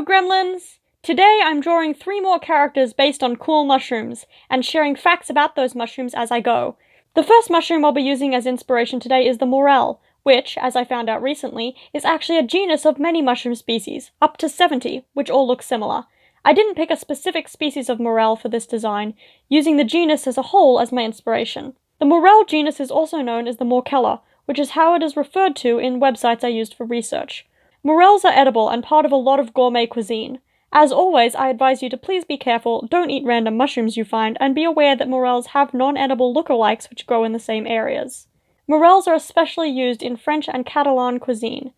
Hello, gremlins! Today I'm drawing 3 more characters based on cool mushrooms, and sharing facts about those mushrooms as I go. The first mushroom I'll be using as inspiration today is the Morel, which, as I found out recently, is actually a genus of many mushroom species, up to 70, which all look similar. I didn't pick a specific species of Morel for this design, using the genus as a whole as my inspiration. The Morel genus is also known as the Morkeller, which is how it is referred to in websites I used for research. Morels are edible and part of a lot of gourmet cuisine. As always, I advise you to please be careful, don't eat random mushrooms you find, and be aware that morels have non-edible lookalikes which grow in the same areas. Morels are especially used in French and Catalan cuisine.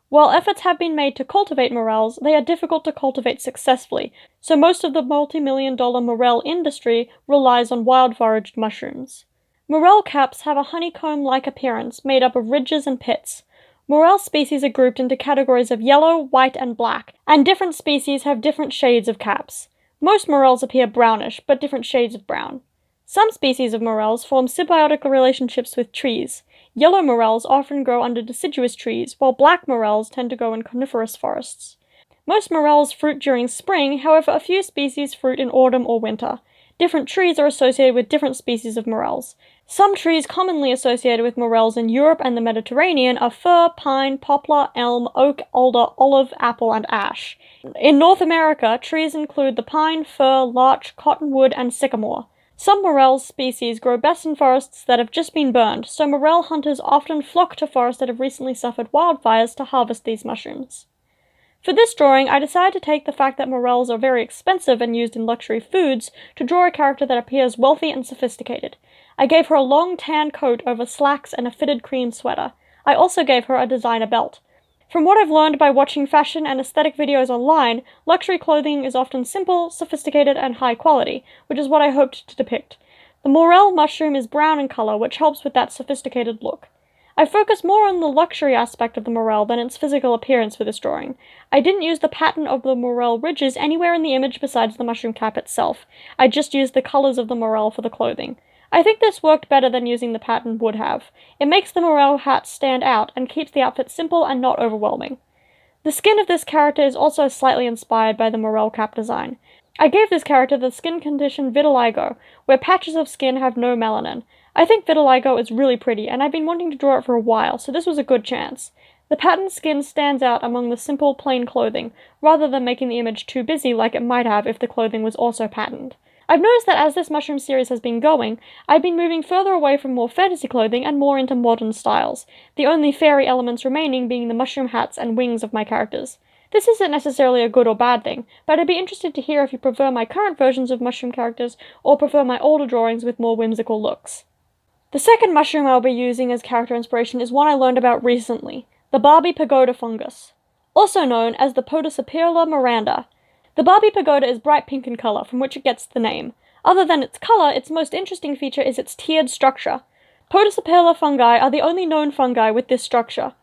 While efforts have been made to cultivate morels, they are difficult to cultivate successfully, so most of the multi-million-dollar morel industry relies on wild-foraged mushrooms. Morel caps have a honeycomb-like appearance made up of ridges and pits. Morel species are grouped into categories of yellow, white, and black, and different species have different shades of caps. Most morels appear brownish, but different shades of brown. Some species of morels form symbiotic relationships with trees. Yellow morels often grow under deciduous trees, while black morels tend to grow in coniferous forests. Most morels fruit during spring, however a few species fruit in autumn or winter. Different trees are associated with different species of morels. Some trees commonly associated with morels in Europe and the Mediterranean are fir, pine, poplar, elm, oak, alder, olive, apple, and ash. In North America, trees include the pine, fir, larch, cottonwood, and sycamore. Some morel species grow best in forests that have just been burned, so morel hunters often flock to forests that have recently suffered wildfires to harvest these mushrooms. For this drawing, I decided to take the fact that morels are very expensive and used in luxury foods to draw a character that appears wealthy and sophisticated. I gave her a long tan coat over slacks and a fitted cream sweater. I also gave her a designer belt. From what I've learned by watching fashion and aesthetic videos online, luxury clothing is often simple, sophisticated, and high quality, which is what I hoped to depict. The morel mushroom is brown in color, which helps with that sophisticated look. I focused more on the luxury aspect of the morel than its physical appearance for this drawing. I didn't use the pattern of the morel ridges anywhere in the image besides the mushroom cap itself. I just used the colors of the morel for the clothing. I think this worked better than using the pattern would have. It makes the morel hat stand out and keeps the outfit simple and not overwhelming. The skin of this character is also slightly inspired by the morel cap design. I gave this character the skin condition vitiligo, where patches of skin have no melanin. I think vitiligo is really pretty, and I've been wanting to draw it for a while, so this was a good chance. The patterned skin stands out among the simple, plain clothing, rather than making the image too busy like it might have if the clothing was also patterned. I've noticed that as this mushroom series has been going, I've been moving further away from more fantasy clothing and more into modern styles, the only fairy elements remaining being the mushroom hats and wings of my characters. This isn't necessarily a good or bad thing, but I'd be interested to hear if you prefer my current versions of mushroom characters or prefer my older drawings with more whimsical looks. The second mushroom I'll be using as character inspiration is one I learned about recently, the Barbie Pagoda fungus, also known as the Podicipirla miranda. The Barbie Pagoda is bright pink in color, from which it gets the name. Other than its color, its most interesting feature is its tiered structure. Podicipirla fungi are the only known fungi with this structure.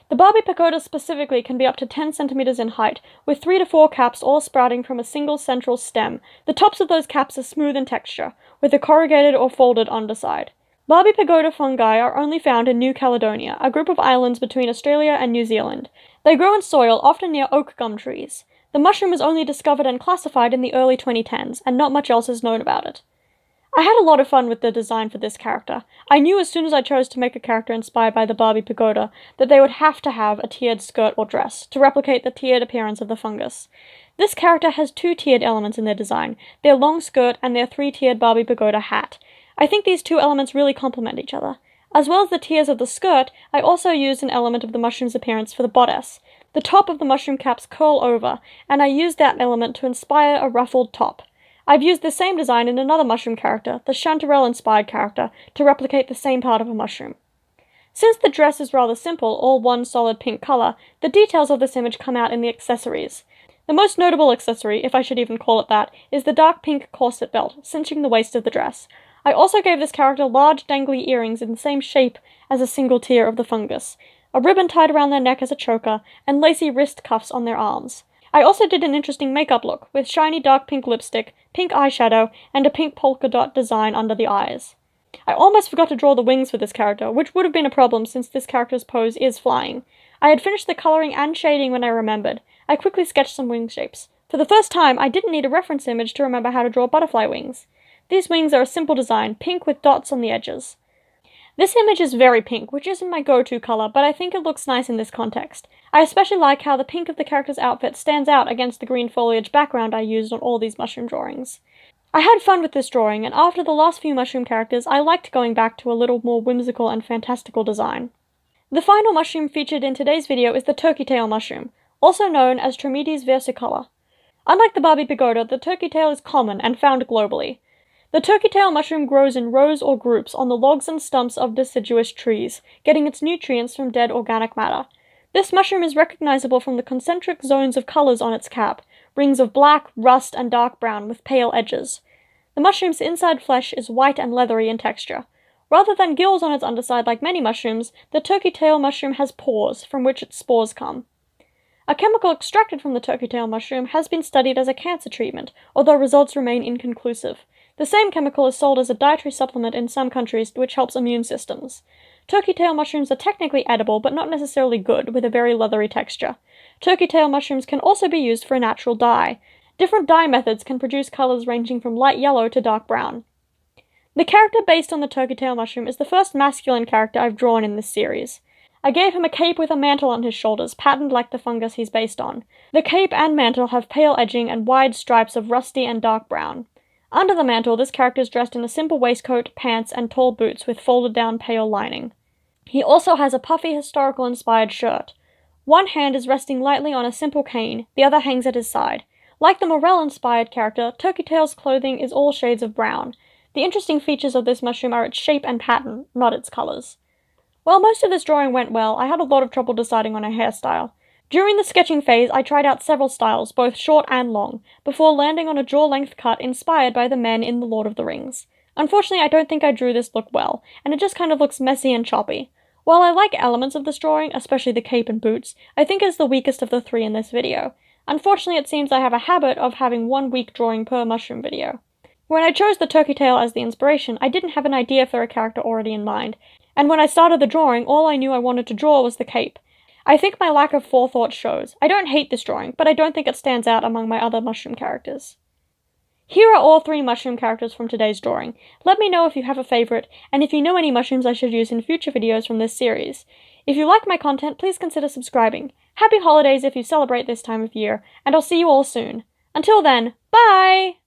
The Barbie Pagoda specifically can be up to 10 centimeters in height, with 3 to 4 caps all sprouting from a single central stem. The tops of those caps are smooth in texture, with a corrugated or folded underside. Barbie Pagoda fungi are only found in New Caledonia, a group of islands between Australia and New Zealand. They grow in soil, often near oak gum trees. The mushroom was only discovered and classified in the early 2010s, and not much else is known about it. I had a lot of fun with the design for this character. I knew as soon as I chose to make a character inspired by the Barbie Pagoda that they would have to have a tiered skirt or dress, to replicate the tiered appearance of the fungus. This character has 2 tiered elements in their design, their long skirt and their 3-tiered Barbie Pagoda hat. I think these 2 elements really complement each other. As well as the tiers of the skirt, I also used an element of the mushroom's appearance for the bodice. The top of the mushroom caps curl over, and I used that element to inspire a ruffled top. I've used the same design in another mushroom character, the Chanterelle-inspired character, to replicate the same part of a mushroom. Since the dress is rather simple, all one solid pink color, the details of this image come out in the accessories. The most notable accessory, if I should even call it that, is the dark pink corset belt, cinching the waist of the dress. I also gave this character large dangly earrings in the same shape as a single tier of the fungus, a ribbon tied around their neck as a choker, and lacy wrist cuffs on their arms. I also did an interesting makeup look, with shiny dark pink lipstick, pink eyeshadow, and a pink polka dot design under the eyes. I almost forgot to draw the wings for this character, which would have been a problem since this character's pose is flying. I had finished the coloring and shading when I remembered. I quickly sketched some wing shapes. For the first time, I didn't need a reference image to remember how to draw butterfly wings. These wings are a simple design, pink with dots on the edges. This image is very pink, which isn't my go-to color, but I think it looks nice in this context. I especially like how the pink of the character's outfit stands out against the green foliage background I used on all these mushroom drawings. I had fun with this drawing, and after the last few mushroom characters, I liked going back to a little more whimsical and fantastical design. The final mushroom featured in today's video is the turkey tail mushroom, also known as Trametes versicolor. Unlike the Barbie Pagoda, the turkey tail is common and found globally. The turkey tail mushroom grows in rows or groups on the logs and stumps of deciduous trees, getting its nutrients from dead organic matter. This mushroom is recognizable from the concentric zones of colors on its cap, rings of black, rust, and dark brown with pale edges. The mushroom's inside flesh is white and leathery in texture. Rather than gills on its underside like many mushrooms, the turkey tail mushroom has pores, from which its spores come. A chemical extracted from the turkey tail mushroom has been studied as a cancer treatment, although results remain inconclusive. The same chemical is sold as a dietary supplement in some countries, which helps immune systems. Turkey tail mushrooms are technically edible, but not necessarily good, with a very leathery texture. Turkey tail mushrooms can also be used for a natural dye. Different dye methods can produce colors ranging from light yellow to dark brown. The character based on the turkey tail mushroom is the first masculine character I've drawn in this series. I gave him a cape with a mantle on his shoulders, patterned like the fungus he's based on. The cape and mantle have pale edging and wide stripes of rusty and dark brown. Under the mantle, this character is dressed in a simple waistcoat, pants, and tall boots with folded-down pale lining. He also has a puffy, historical-inspired shirt. One hand is resting lightly on a simple cane, the other hangs at his side. Like the Morel-inspired character, Turkey Tail's clothing is all shades of brown. The interesting features of this mushroom are its shape and pattern, not its colors. While most of this drawing went well, I had a lot of trouble deciding on a hairstyle. During the sketching phase, I tried out several styles, both short and long, before landing on a jaw-length cut inspired by the men in The Lord of the Rings. Unfortunately, I don't think I drew this look well, and it just kind of looks messy and choppy. While I like elements of this drawing, especially the cape and boots, I think it's the weakest of the three in this video. Unfortunately, it seems I have a habit of having one weak drawing per mushroom video. When I chose the turkey tail as the inspiration, I didn't have an idea for a character already in mind, and when I started the drawing, all I knew I wanted to draw was the cape. I think my lack of forethought shows. I don't hate this drawing, but I don't think it stands out among my other mushroom characters. Here are all three mushroom characters from today's drawing. Let me know if you have a favorite, and if you know any mushrooms I should use in future videos from this series. If you like my content, please consider subscribing. Happy holidays if you celebrate this time of year, and I'll see you all soon. Until then, bye!